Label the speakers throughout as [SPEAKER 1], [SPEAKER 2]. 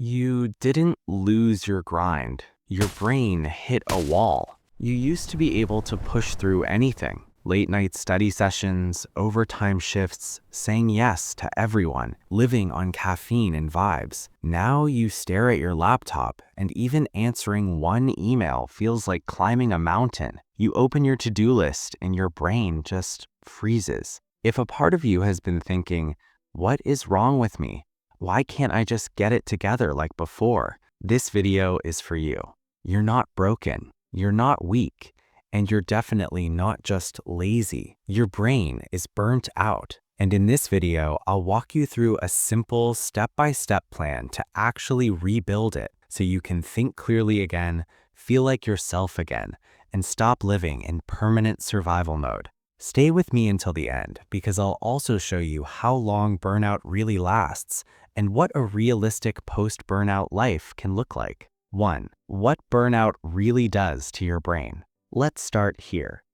[SPEAKER 1] You didn't lose your grind. Your brain hit a wall. You used to be able to push through anything. Late night study sessions, overtime shifts, saying yes to everyone, living on caffeine and vibes. Now you stare at your laptop, and even answering one email feels like climbing a mountain. You open your to-do list and your brain just freezes. If a part of you has been thinking, "What is wrong with me? Why can't I just get it together like before?" This video is for you. You're not broken, you're not weak, and you're definitely not just lazy. Your brain is burnt out. And in this video, I'll walk you through a simple step-by-step plan to actually rebuild it so you can think clearly again, feel like yourself again, and stop living in permanent survival mode. Stay with me until the end because I'll also show you how long burnout really lasts and what a realistic post-burnout life can look like. 1. What burnout really does to your brain. Let's start here.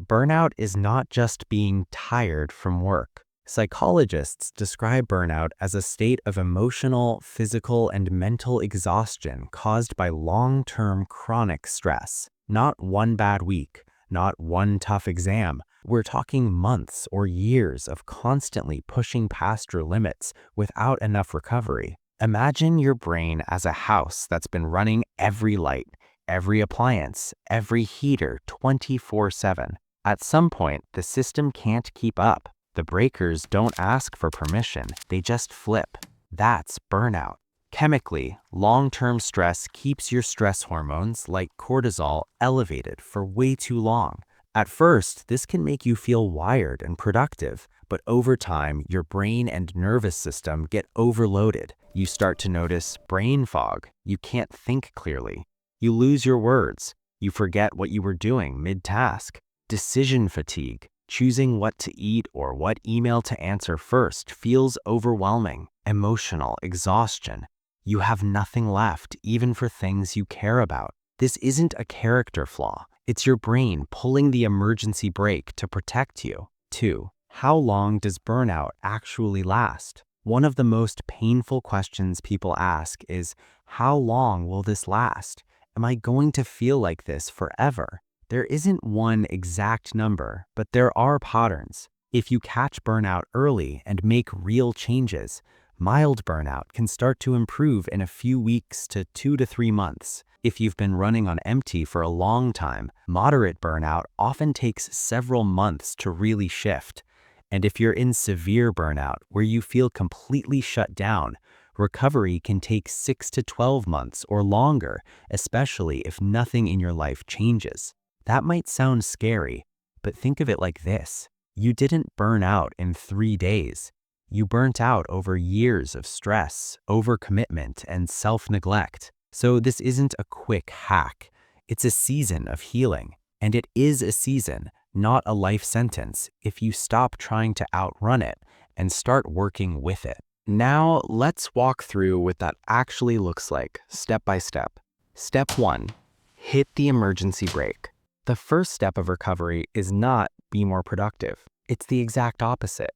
[SPEAKER 1] Burnout is not just being tired from work. Psychologists describe burnout as a state of emotional, physical, and mental exhaustion caused by long-term chronic stress. Not one bad week, not one tough exam. We're talking months or years of constantly pushing past your limits without enough recovery. Imagine your brain as a house that's been running every light, every appliance, every heater 24/7. At some point, the system can't keep up. The breakers don't ask for permission, they just flip. That's burnout. Chemically, long-term stress keeps your stress hormones like cortisol elevated for way too long. At first, this can make you feel wired and productive, but over time, your brain and nervous system get overloaded. You start to notice brain fog. You can't think clearly. You lose your words. You forget what you were doing mid-task. Decision fatigue. Choosing what to eat or what email to answer first feels overwhelming. Emotional exhaustion. You have nothing left, even for things you care about. This isn't a character flaw. It's your brain pulling the emergency brake to protect you. 2. How long does burnout actually last? One of the most painful questions people ask is, how long will this last? Am I going to feel like this forever? There isn't one exact number, but there are patterns. If you catch burnout early and make real changes, mild burnout can start to improve in a few weeks to 2 to 3 months. If you've been running on empty for a long time, moderate burnout often takes several months to really shift. And if you're in severe burnout, where you feel completely shut down, recovery can take 6 to 12 months or longer, especially if nothing in your life changes. That might sound scary, but think of it like this. You didn't burn out in 3 days. You burnt out over years of stress, overcommitment, and self-neglect. So this isn't a quick hack. It's a season of healing. And it is a season, not a life sentence, if you stop trying to outrun it and start working with it. Now, let's walk through what that actually looks like, step by step. Step 1, hit the emergency brake. The first step of recovery is not be more productive. It's the exact opposite.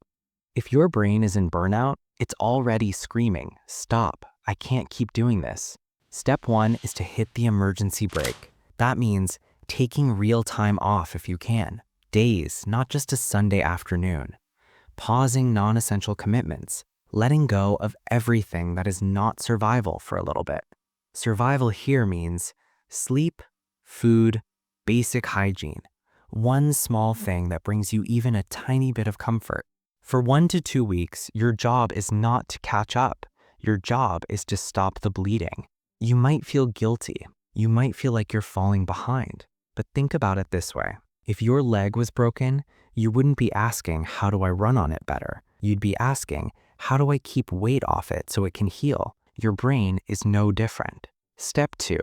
[SPEAKER 1] If your brain is in burnout, it's already screaming, "Stop, I can't keep doing this." Step 1 is to hit the emergency brake. That means taking real time off if you can. Days, not just a Sunday afternoon. Pausing non-essential commitments. Letting go of everything that is not survival for a little bit. Survival here means sleep, food, basic hygiene. One small thing that brings you even a tiny bit of comfort. For 1 to 2 weeks, your job is not to catch up. Your job is to stop the bleeding. You might feel guilty. You might feel like you're falling behind. But think about it this way. If your leg was broken, you wouldn't be asking, how do I run on it better? You'd be asking, how do I keep weight off it so it can heal? Your brain is no different. Step 2,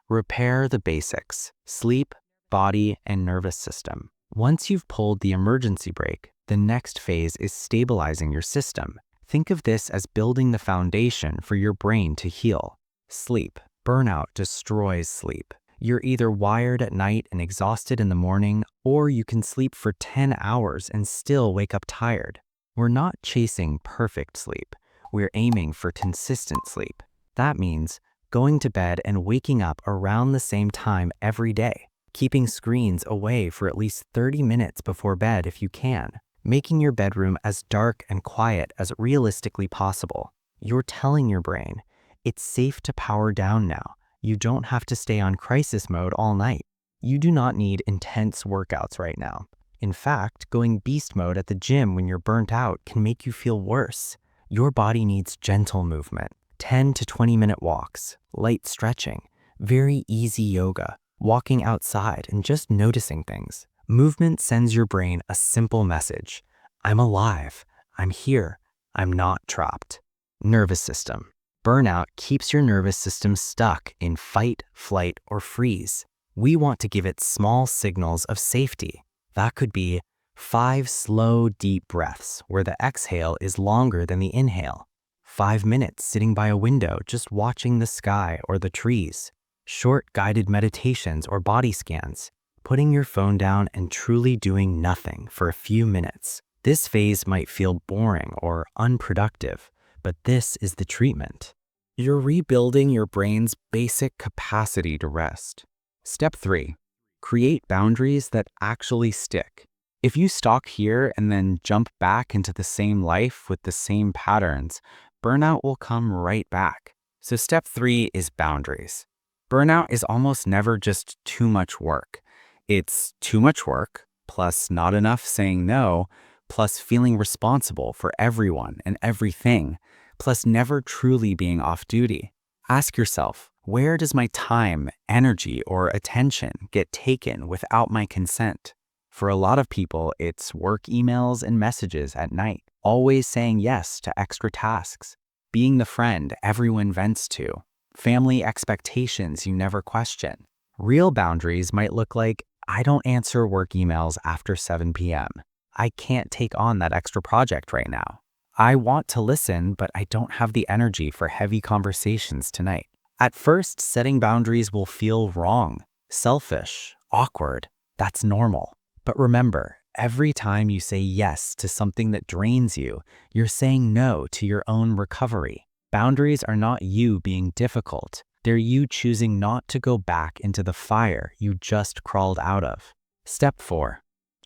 [SPEAKER 1] repair the basics: sleep, body, and nervous system. Once you've pulled the emergency brake, the next phase is stabilizing your system. Think of this as building the foundation for your brain to heal. Sleep. Burnout destroys sleep. You're either wired at night and exhausted in the morning, or you can sleep for 10 hours and still wake up tired. We're not chasing perfect sleep. We're aiming for consistent sleep. That means going to bed and waking up around the same time every day, keeping screens away for at least 30 minutes before bed if you can, making your bedroom as dark and quiet as realistically possible. You're telling your brain, it's safe to power down now. You don't have to stay on crisis mode all night. You do not need intense workouts right now. In fact, going beast mode at the gym when you're burnt out can make you feel worse. Your body needs gentle movement, 10 to 20-minute walks, light stretching, very easy yoga, walking outside and just noticing things. Movement sends your brain a simple message. I'm alive. I'm here. I'm not trapped. Nervous system. Burnout keeps your nervous system stuck in fight, flight, or freeze. We want to give it small signals of safety. That could be 5 slow, deep breaths where the exhale is longer than the inhale. 5 minutes sitting by a window just watching the sky or the trees. Short guided meditations or body scans. Putting your phone down and truly doing nothing for a few minutes. This phase might feel boring or unproductive, but this is the treatment. You're rebuilding your brain's basic capacity to rest. Step 3. Create boundaries that actually stick. If you stalk here and then jump back into the same life with the same patterns, burnout will come right back. So step 3 is boundaries. Burnout is almost never just too much work. It's too much work, plus not enough saying no, plus feeling responsible for everyone and everything, plus never truly being off duty. Ask yourself, where does my time, energy, or attention get taken without my consent? For a lot of people, it's work emails and messages at night, always saying yes to extra tasks, being the friend everyone vents to, family expectations you never question. Real boundaries might look like, I don't answer work emails after 7 p.m. I can't take on that extra project right now. I want to listen, but I don't have the energy for heavy conversations tonight. At first, setting boundaries will feel wrong, selfish, awkward. That's normal. But remember, every time you say yes to something that drains you, you're saying no to your own recovery. Boundaries are not you being difficult. They're you choosing not to go back into the fire you just crawled out of. Step 4.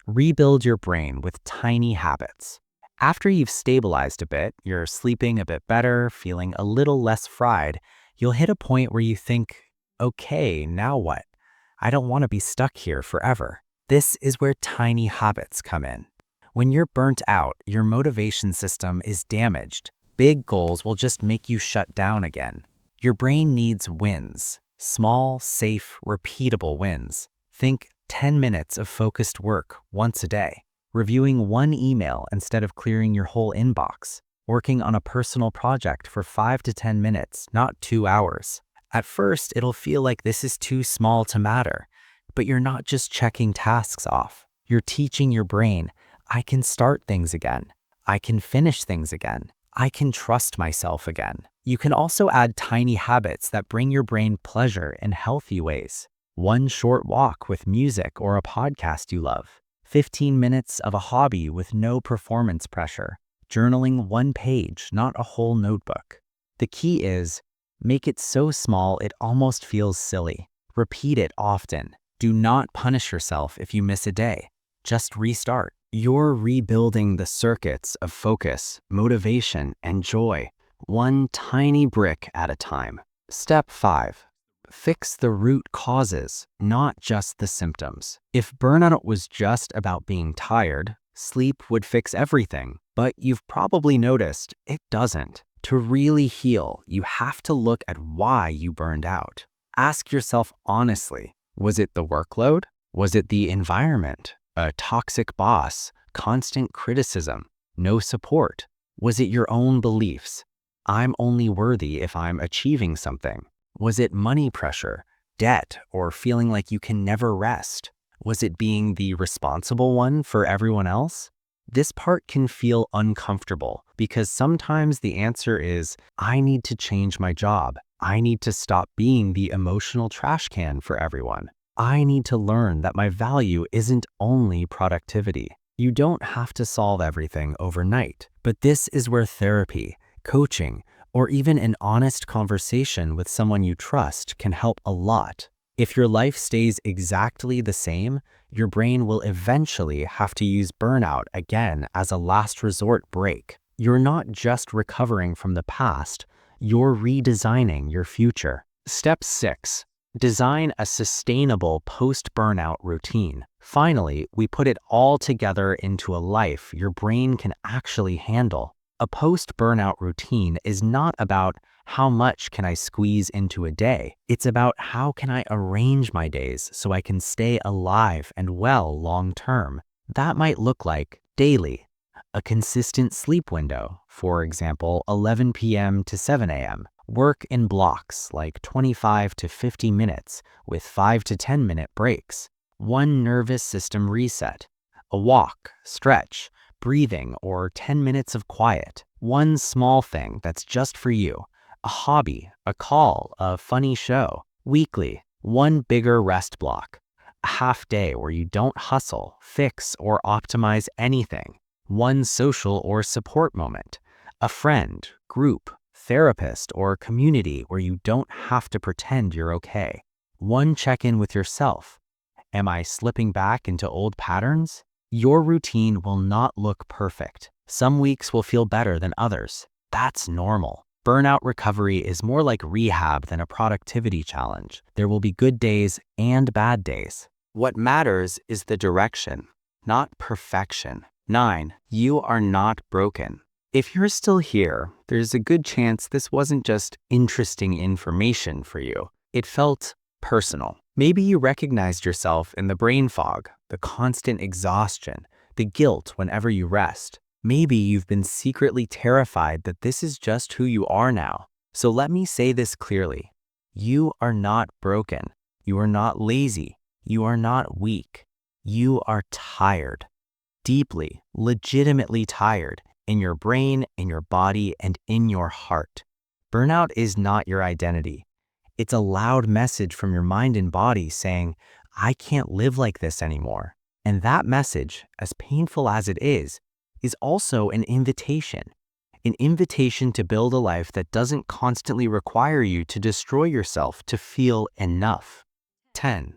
[SPEAKER 1] Rebuild your brain with tiny habits. After you've stabilized a bit, you're sleeping a bit better, feeling a little less fried, you'll hit a point where you think, okay, now what? I don't want to be stuck here forever. This is where tiny habits come in. When you're burnt out, your motivation system is damaged. Big goals will just make you shut down again. Your brain needs wins, small, safe, repeatable wins. Think 10 minutes of focused work once a day. Reviewing one email instead of clearing your whole inbox, working on a personal project for 5 to 10 minutes, not 2 hours. At first, it'll feel like this is too small to matter, but you're not just checking tasks off. You're teaching your brain, I can start things again. I can finish things again. I can trust myself again. You can also add tiny habits that bring your brain pleasure in healthy ways. One short walk with music or a podcast you love. 15 minutes of a hobby with no performance pressure. Journaling one page, not a whole notebook. The key is, make it so small it almost feels silly. Repeat it often. Do not punish yourself if you miss a day. Just restart. You're rebuilding the circuits of focus, motivation, and joy, one tiny brick at a time. Step 5. Fix the root causes, not just the symptoms. If burnout was just about being tired, sleep would fix everything. But you've probably noticed it doesn't. To really heal, you have to look at why you burned out. Ask yourself honestly, was it the workload? Was it the environment? A toxic boss? Constant criticism? No support? Was it your own beliefs? I'm only worthy if I'm achieving something. Was it money pressure, debt, or feeling like you can never rest? Was it being the responsible one for everyone else? This part can feel uncomfortable because sometimes the answer is, I need to change my job. I need to stop being the emotional trash can for everyone. I need to learn that my value isn't only productivity. You don't have to solve everything overnight, but this is where therapy, coaching, or even an honest conversation with someone you trust can help a lot. If your life stays exactly the same, your brain will eventually have to use burnout again as a last resort break. You're not just recovering from the past, you're redesigning your future. Step 6. Design a sustainable post-burnout routine. Finally, we put it all together into a life your brain can actually handle. A post-burnout routine is not about how much can I squeeze into a day. It's about how can I arrange my days so I can stay alive and well long term. That might look like daily, a consistent sleep window, for example, 11 p.m. to 7 a.m. Work in blocks like 25 to 50 minutes with 5 to 10-minute breaks. One nervous system reset, a walk, stretch, breathing, or 10 minutes of quiet. One small thing that's just for you, a hobby, a call, a funny show. Weekly, one bigger rest block, a half day where you don't hustle, fix, or optimize anything. One social or support moment, a friend, group, therapist, or community where you don't have to pretend you're okay. One check-in with yourself. Am I slipping back into old patterns? Your routine will not look perfect. Some weeks will feel better than others. That's normal. Burnout recovery is more like rehab than a productivity challenge. There will be good days and bad days. What matters is the direction, not perfection. 9. You are not broken. If you're still here, there's a good chance this wasn't just interesting information for you. It felt personal. Maybe you recognized yourself in the brain fog, the constant exhaustion, the guilt whenever you rest. Maybe you've been secretly terrified that this is just who you are now. So let me say this clearly. You are not broken. You are not lazy. You are not weak. You are tired. Deeply, legitimately tired. In your brain, in your body, and in your heart. Burnout is not your identity. It's a loud message from your mind and body saying, I can't live like this anymore. And that message, as painful as it is also an invitation to build a life that doesn't constantly require you to destroy yourself to feel enough. 10.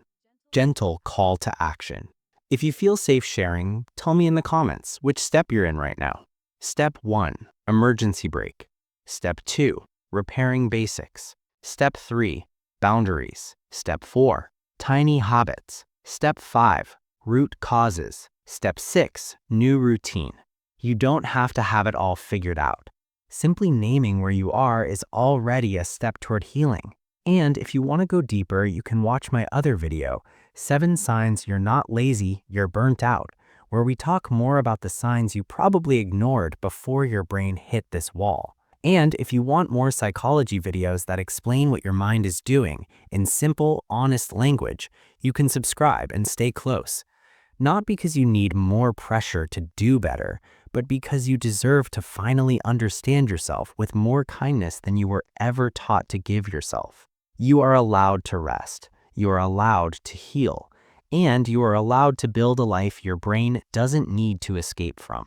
[SPEAKER 1] Gentle call to action. If you feel safe sharing, tell me in the comments which step you're in right now. Step 1, emergency brake. Step 2, repairing basics. Step 3, boundaries. Step 4, tiny habits. Step 5, root causes. Step 6, new routine. You don't have to have it all figured out. Simply naming where you are is already a step toward healing. And if you want to go deeper, you can watch my other video, 7 Signs You're Not Lazy, You're Burnt Out, where we talk more about the signs you probably ignored before your brain hit this wall. And if you want more psychology videos that explain what your mind is doing in simple, honest language, you can subscribe and stay close. Not because you need more pressure to do better, but because you deserve to finally understand yourself with more kindness than you were ever taught to give yourself. You are allowed to rest. You are allowed to heal. And you are allowed to build a life your brain doesn't need to escape from.